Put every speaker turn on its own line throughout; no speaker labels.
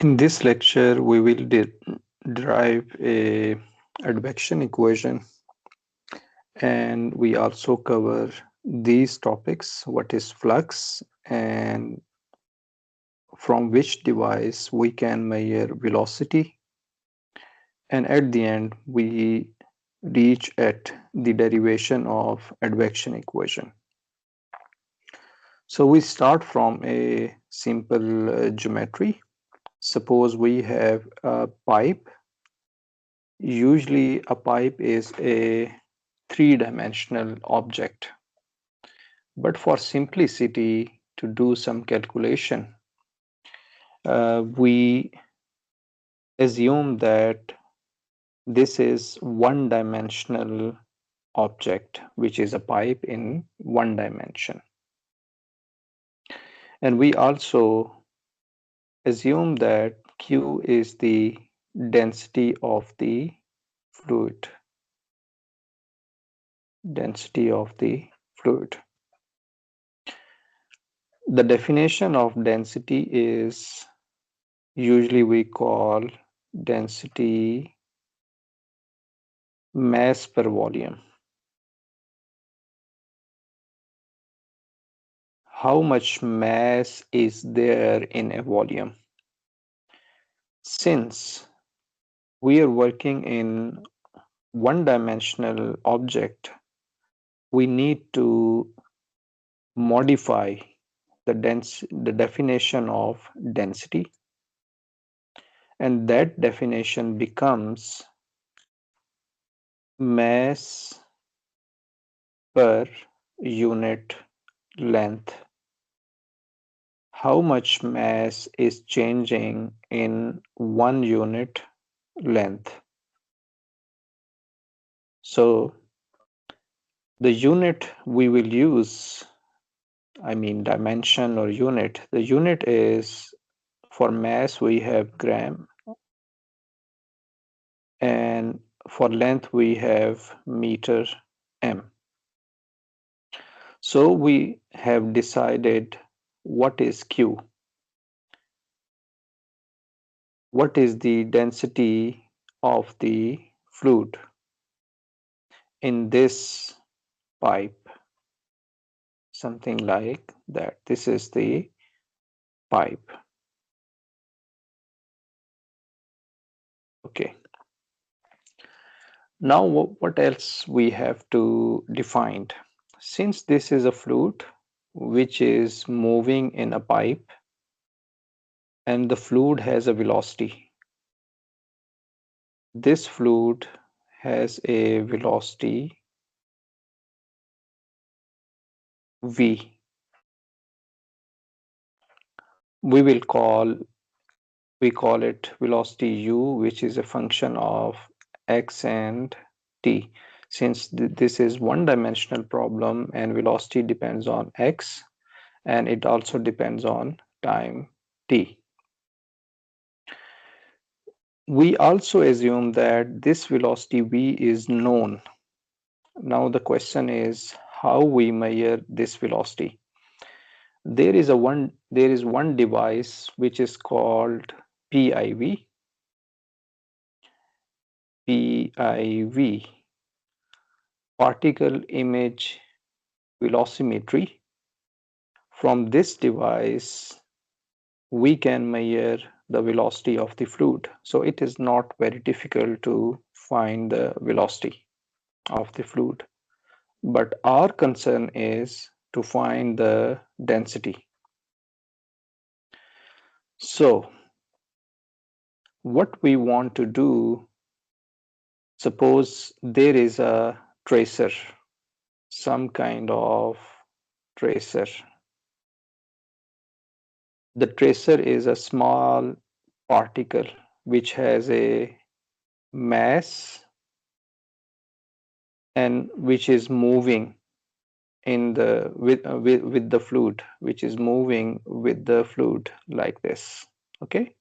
In this lecture, we will derive a advection equation, and we also cover these topics: what is flux, and from which device we can measure velocity, and at the end we reach at the derivation of advection equation. So we start from a simple geometry. Suppose we have a pipe. Usually, a pipe is a three-dimensional object, but for simplicity, to do some calculation, we assume that this is one-dimensional object, which is a pipe in one dimension. And we also assume that Q is the density of the fluid, density of the fluid. The definition of density is usually we call density mass per volume. How much mass is there in a volume? Since we are working in one dimensional object, we need to modify the definition of density, and that definition becomes mass per unit length. How much mass is changing in 1 unit length? So the unit we will use, I mean dimension or unit, the unit is, for mass we have gram, and for length we have meter m. So we have decided what is Q, what is the density of the fluid in this pipe, something like that. This is the pipe. Okay. Now what else we have to define? Since this is a fluid which is moving in a pipe and the fluid has a velocity, this fluid has a velocity v. We will call we call it velocity u, which is a function of x and t. Since this is one dimensional problem and velocity depends on x, and it also depends on time t. We also assume that this velocity v is known. Now the question is how we measure this velocity. There is one device which is called PIV. PIV, particle image velocimetry. From this device, we can measure the velocity of the fluid. So it is not very difficult to find the velocity of the fluid. But our concern is to find the density. So what we want to do, suppose there is a tracer, some kind of tracer. The tracer is a small particle which has a mass and which is moving in the with the fluid, which is moving with the fluid like this. Okay,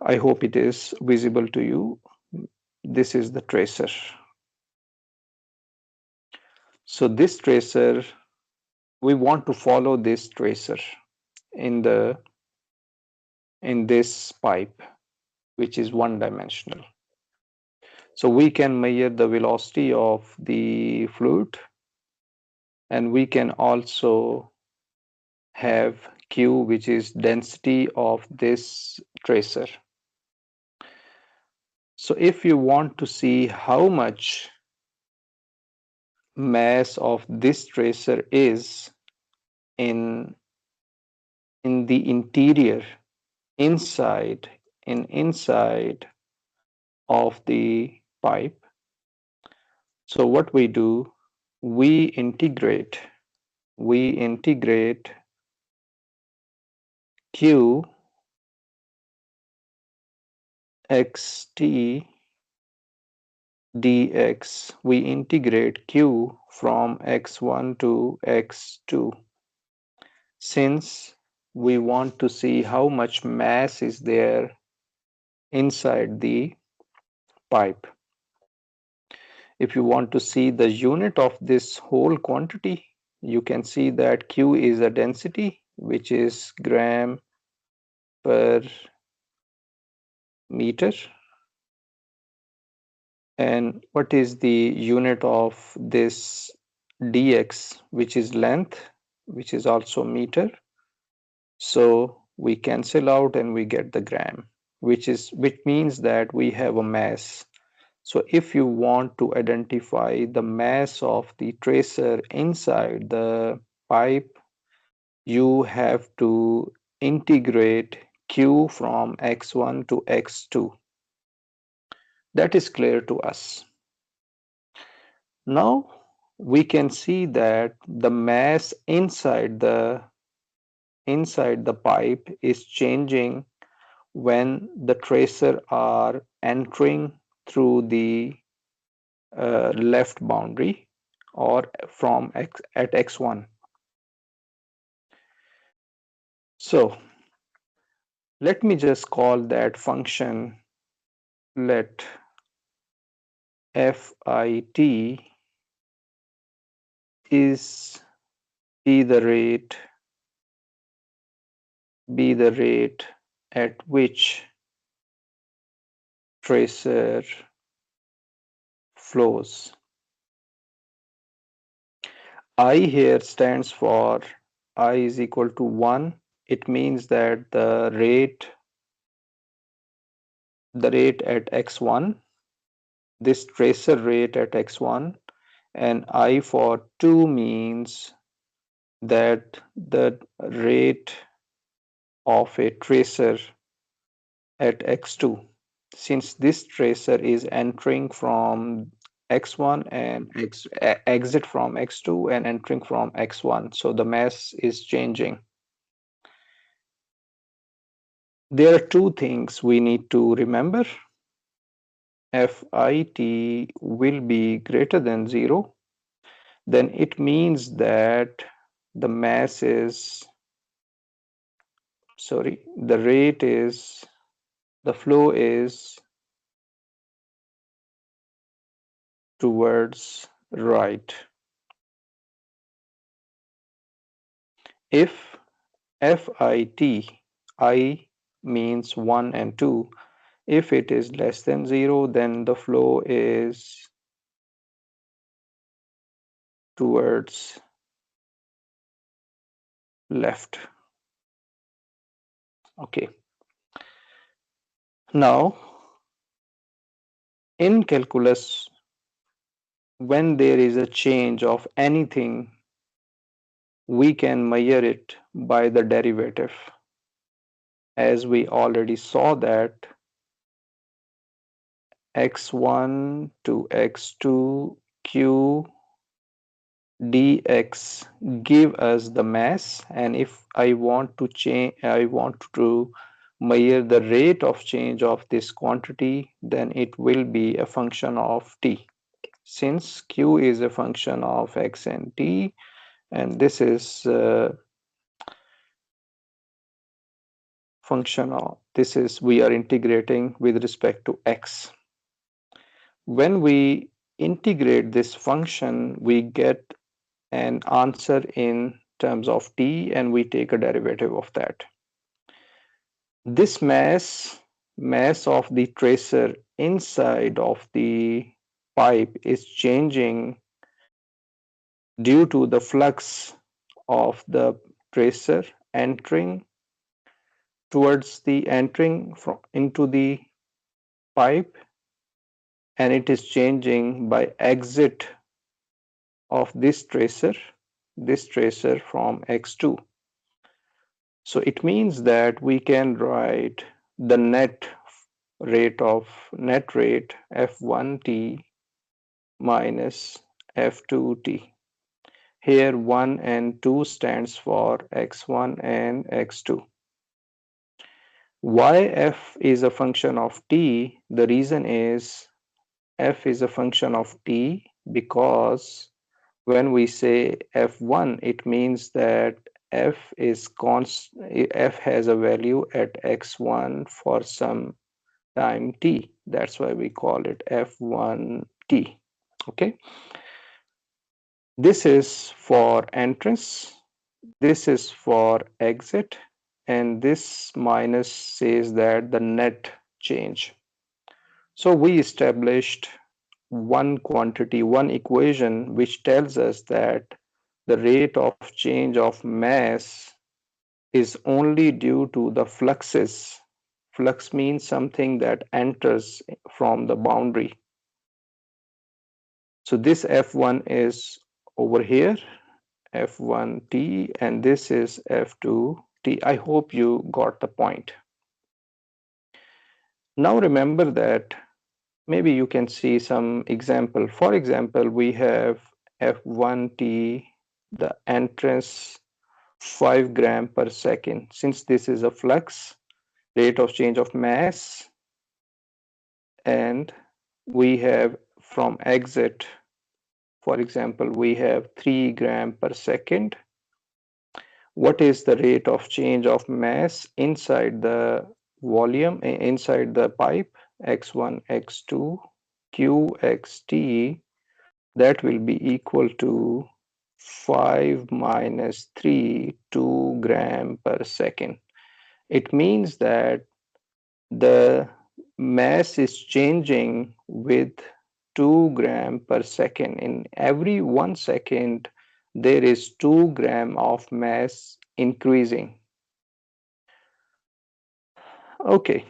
I hope it is visible to you. This is the tracer. So this tracer, we want to follow this tracer in the in this pipe, which is one dimensional. So we can measure the velocity of the fluid, and we can also have Q, which is density of this tracer. So if you want to see how much mass of this tracer is in the interior, inside inside of the pipe, so what we do, we integrate we integrate Q xt dx. We integrate Q from x1 to x2, since we want to see how much mass is there inside the pipe. If you want to see the unit of this whole quantity, you can see that Q is a density, which is gram per meter. And what is the unit of this dx, which is length, which is also meter? So we cancel out and we get the gram, which means that we have a mass. So if you want to identify the mass of the tracer inside the pipe, you have to integrate Q from x1 to x2. That is clear to us. Now we can see that the mass inside the pipe is changing when the tracer are entering through the left boundary, or from x at x1. So let me just call that function, let fit is be the rate at which tracer flows. I here stands for I is equal to 1. It means that the rate at x1, this tracer rate at x1, and I for 2 means that the rate of a tracer at x2, since this tracer is entering from x1 and exit from x2 and entering from x1, so the mass is changing. There are two things we need to remember. Fit will be greater than 0, then it means that the mass is, sorry, the flow is towards right. If fit, I means 1 and 2, if it is less than 0, then the flow is towards left. Okay. Now, in calculus, when there is a change of anything, we can measure it by the derivative. As we already saw that x1 to x2 q dx give us the mass, and if I want to measure the rate of change of this quantity, then it will be a function of t. Since q is a function of x and t, and this is we are integrating with respect to x. When we integrate this function, we get an answer in terms of t, and we take a derivative of that. This mass of the tracer inside of the pipe is changing due to the flux of the tracer entering into the pipe, and it is changing by exit of this tracer from x2. So it means that we can write the net rate f1t minus f2t. Here 1 and 2 stands for x1 and x2. Why f is a function of t? The reason is f is a function of t because when we say f1, it means that f has a value at x1 for some time t. That's why we call it f1t. Okay, this is for entrance, this is for exit, and this minus says that the net change. So we established one equation which tells us that the rate of change of mass is only due to the fluxes. Flux means something that enters from the boundary. So this F1 is over here, F1t, and this is F2t. I hope you got the point. Now remember that maybe you can see some example. For example, we have F1t, the entrance 5 gram per second. Since this is a flux, rate of change of mass, and we have from exit, for example, we have 3 gram per second. What is the rate of change of mass inside the volume, inside the pipe? X1, X2, Qxt, that will be equal to 5 minus 3, 2 gram per second. It means that the mass is changing with 2 gram per second. In every 1 second, there is 2 gram of mass increasing. Okay,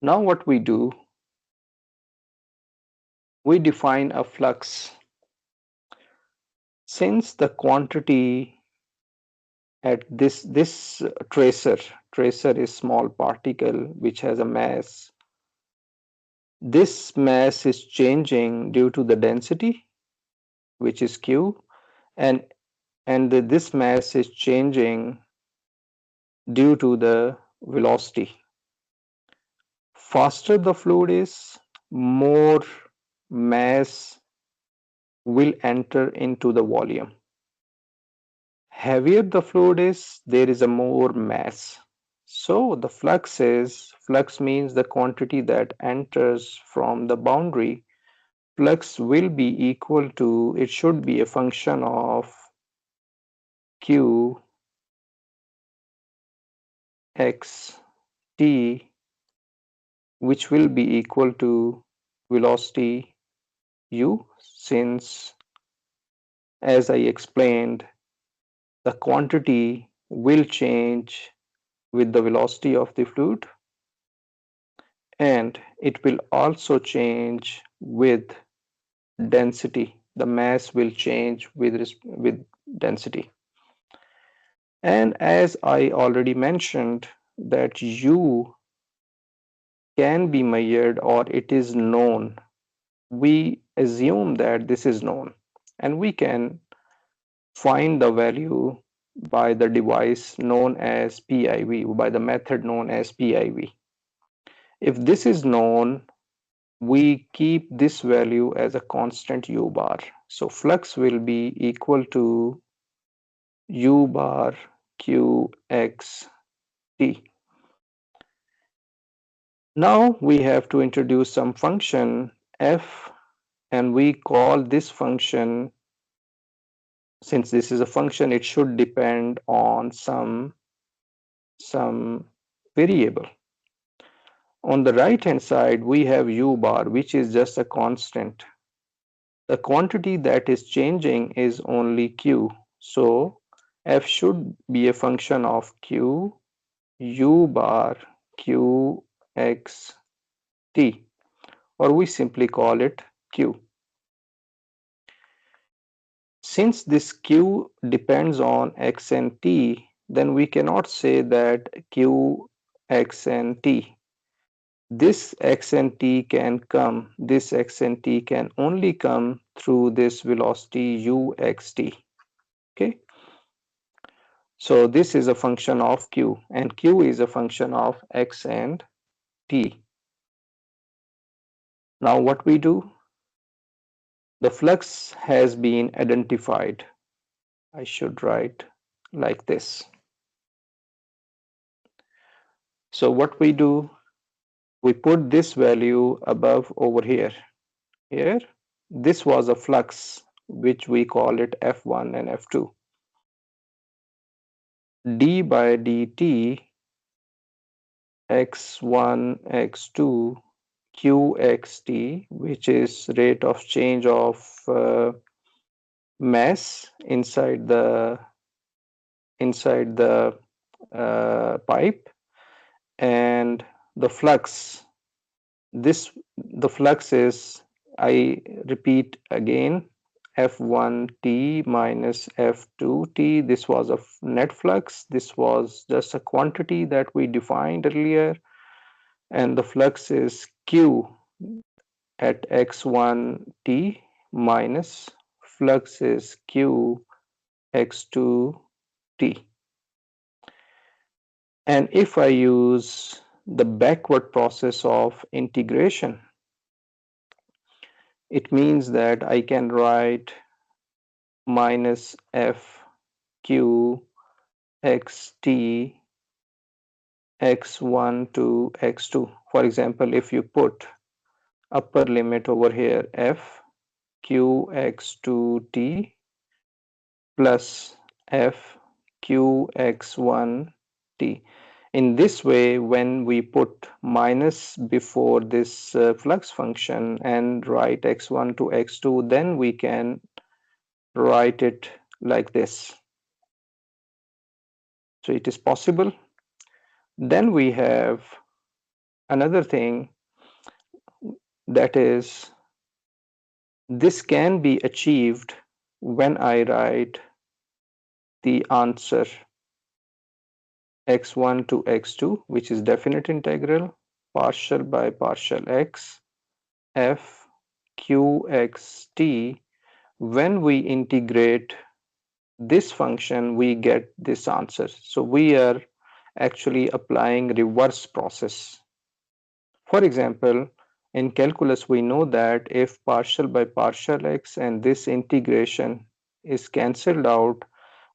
now what we do, we define a flux. Since the quantity at this tracer is small particle which has a mass, this mass is changing due to the density, which is q, and this mass is changing due to the velocity. Faster the fluid is, more mass will enter into the volume. Heavier the fluid is, there is a more mass. So the flux means the quantity that enters from the boundary. Flux will be equal to, it should be a function of q x t, which will be equal to velocity u, since, as I explained, the quantity will change with the velocity of the fluid, and it will also change with density. The mass will change with density. And as I already mentioned, that u can be measured, or it is known. We assume that this is known, and we can find the value by the device known as PIV, by the method known as PIV. If this is known, we keep this value as a constant u bar. So flux will be equal to u bar q x t. Now we have to introduce some function f, and we call this function, since this is a function, it should depend on some some variable. On the right hand side, we have u bar, which is just a constant. The quantity that is changing is only q. So f should be a function of q u bar q x t, or we simply call it q. Since this q depends on x and t, then we cannot say that q x and t. This x and t can come, this x and t can only come through this velocity u x t. Okay, so this is a function of q, and q is a function of x and t. Now what we do? The flux has been identified. I should write like this. So what we do? We put this value above over here. Here, this was a flux, which we call it F1 and F2. d by dt x1 x2 qxt, which is rate of change of mass inside the pipe, and the flux, the flux is, I repeat again, F1t minus F2t. This was a net flux. This was just a quantity that we defined earlier, and the flux is q at x1t minus flux is q x2t. And if I use the backward process of integration, it means that I can write minus f q xt x1 to x2. For example, if you put upper limit over here, f q x2t plus f q x1t. In this way, when we put minus before this flux function and write x1 to x2, then we can write it like this. So it is possible. Then we have another thing, that is, this can be achieved when I write the answer x1 to x2, which is definite integral partial by partial x f q x t. When we integrate this function, we get this answer. So we are actually applying reverse process. For example, in calculus, we know that if partial by partial x and this integration is cancelled out,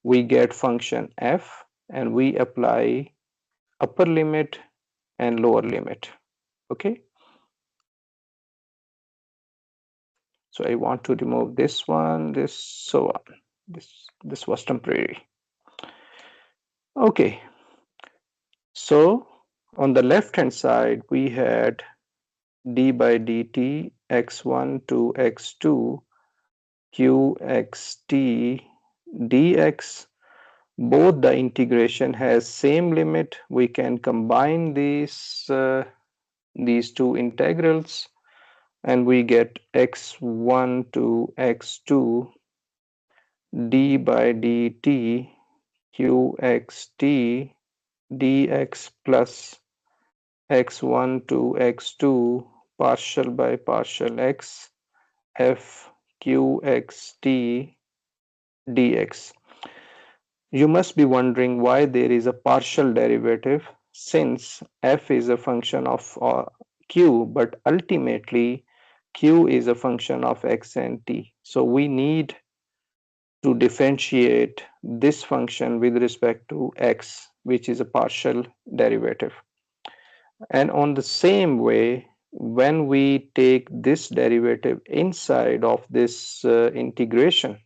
we get function f, and we apply upper limit and lower limit. Okay. So I want to remove this one, this, so on. This was temporary. Okay. So on the left hand side, we had d by dt x1 to x2 qxt dx. Both the integration has same limit. We can combine these two integrals, and we get x1 to x2 d by dt qxt dx plus x1 to x2 partial by partial x f qxt dx. You must be wondering why there is a partial derivative, since f is a function of q, but ultimately q is a function of x and t. So we need to differentiate this function with respect to x, which is a partial derivative. And on the same way, when we take this derivative inside of this integration,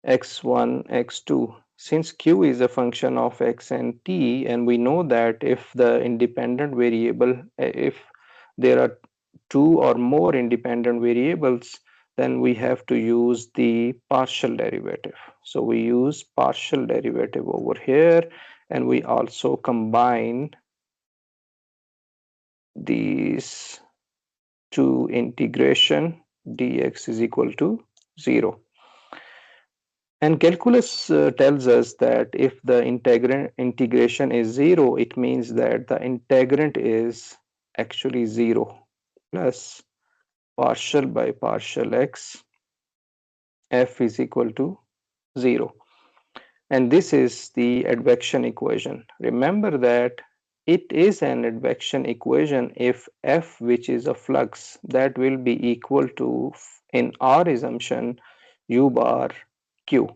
x1, x2, since q is a function of x and t, and we know that if the independent variable, if there are two or more independent variables, then we have to use the partial derivative. So we use partial derivative over here, and we also combine these two integration dx is equal to 0. And calculus tells us that if the integration is 0, it means that the integrand is actually 0 plus partial by partial x f is equal to 0. And this is the advection equation. Remember that it is an advection equation if f, which is a flux, that will be equal to, in our assumption, u bar q.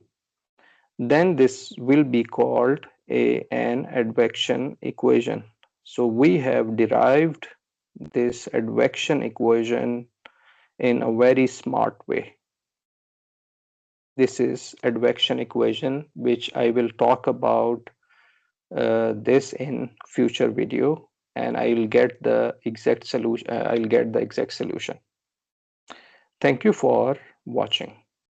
Then this will be called an advection equation. So we have derived this advection equation in a very smart way. This is advection equation, which I will talk about this in future video, and I will get the exact solution. I'll get the exact solution. Thank you for watching.